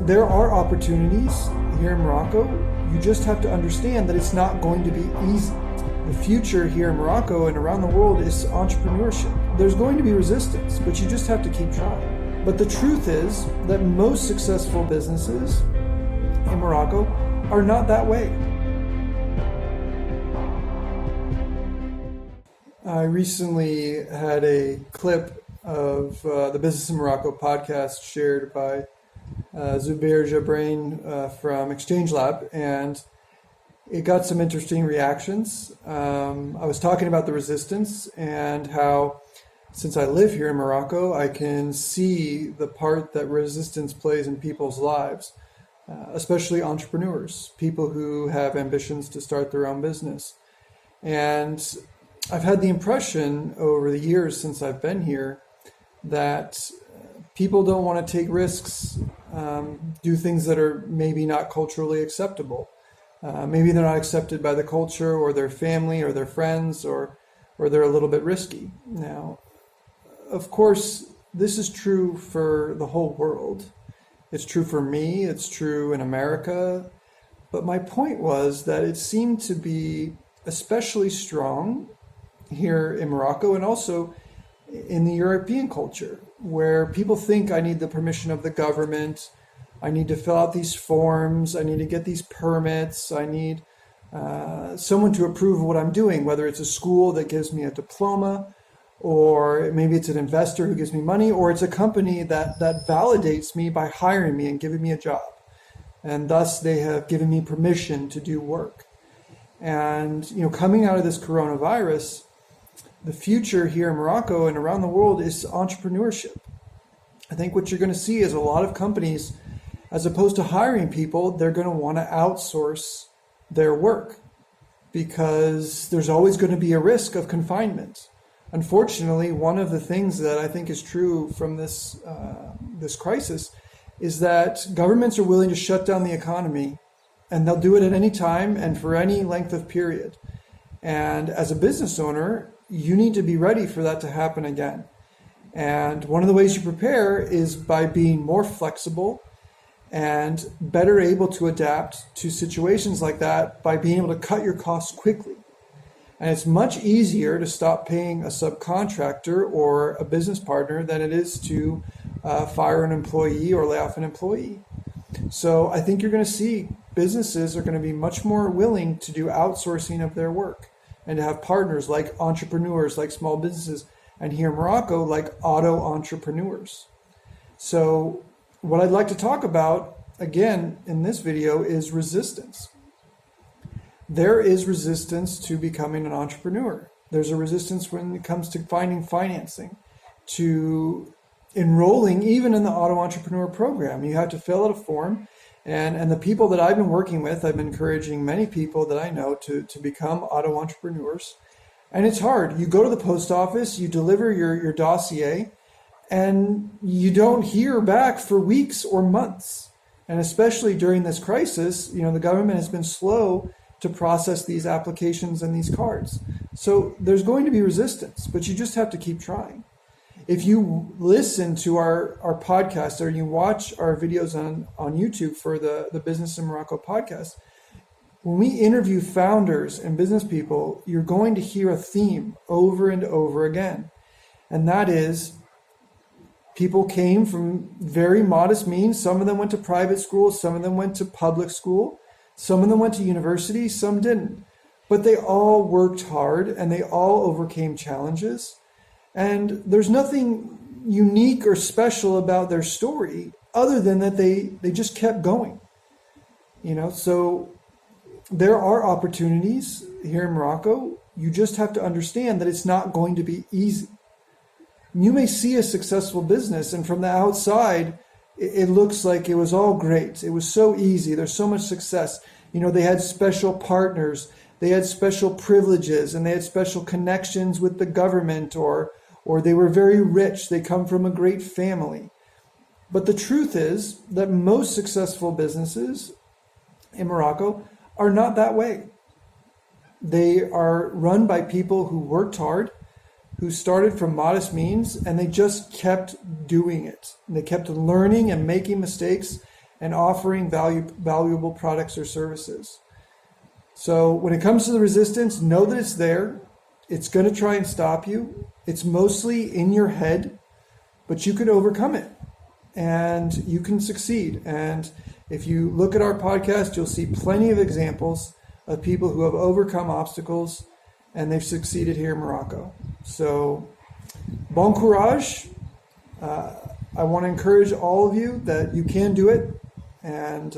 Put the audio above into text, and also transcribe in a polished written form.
there are opportunities here in Morocco. You just have to understand that it's not going to be easy. The future here in Morocco and around the world is entrepreneurship. There's going to be resistance, but you just have to keep trying. But the truth is that most successful businesses in Morocco are not that way. I recently had a clip of the Business in Morocco podcast shared by Zubair Jabrain from Exchange Lab, and it got some interesting reactions. I was talking about the resistance and how, since I live here in Morocco, I can see the part that resistance plays in people's lives, especially entrepreneurs, people who have ambitions to start their own business. And I've had the impression over the years since I've been here that people don't want to take risks, do things that are maybe not culturally acceptable. Maybe they're not accepted by the culture or their family or their friends, or they're a little bit risky. Now, of course, this is true for the whole world. It's true for me, it's true in America. But my point was that it seemed to be especially strong here in Morocco and also in the European culture, where people think I need the permission of the government, I need to fill out these forms, I need to get these permits, I need someone to approve of what I'm doing, whether it's a school that gives me a diploma, or maybe it's an investor who gives me money, or it's a company that validates me by hiring me and giving me a job. And thus they have given me permission to do work. And, coming out of this coronavirus, the future here in Morocco and around the world is entrepreneurship. I think what you're going to see is a lot of companies, as opposed to hiring people, they're going to want to outsource their work because there's always going to be a risk of confinement. Unfortunately, one of the things that I think is true from this crisis is that governments are willing to shut down the economy, and they'll do it at any time and for any length of period. And as a business owner, you need to be ready for that to happen again. And one of the ways you prepare is by being more flexible and better able to adapt to situations like that by being able to cut your costs quickly. And it's much easier to stop paying a subcontractor or a business partner than it is to fire an employee or lay off an employee. So I think you're going to see businesses are going to be much more willing to do outsourcing of their work and to have partners like entrepreneurs, like small businesses, and here in Morocco, like auto entrepreneurs. So what I'd like to talk about, again, in this video is resistance. There is resistance to becoming an entrepreneur. There's a resistance when it comes to finding financing, to enrolling even in the auto entrepreneur program. You have to fill out a form. And the people that I've been working with, I've been encouraging many people that I know to become auto entrepreneurs. And it's hard. You go to the post office, you deliver your dossier, and you don't hear back for weeks or months. And especially during this crisis, the government has been slow to process these applications and these cards. So there's going to be resistance, but you just have to keep trying. If you listen to our podcast or you watch our videos on YouTube for the Business in Morocco podcast, when we interview founders and business people, you're going to hear a theme over and over again. And that is, people came from very modest means. Some of them went to private school, some of them went to public school, some of them went to university, some didn't. But they all worked hard and they all overcame challenges. And there's nothing unique or special about their story other than that they just kept going. So there are opportunities here in Morocco. You just have to understand that it's not going to be easy. You may see a successful business, and from the outside, it looks like it was all great. It was so easy. There's so much success. They had special partners, they had special privileges, and they had special connections with the government, or they were very rich. They come from a great family. But the truth is that most successful businesses in Morocco are not that way. They are run by people who worked hard, who started from modest means, and they just kept doing it. And they kept learning and making mistakes and offering valuable products or services. So when it comes to the resistance, know that it's there. It's going to try and stop you. It's mostly in your head, but you can overcome it and you can succeed. And if you look at our podcast, you'll see plenty of examples of people who have overcome obstacles and they've succeeded here in Morocco. So, bon courage. I want to encourage all of you that you can do it, and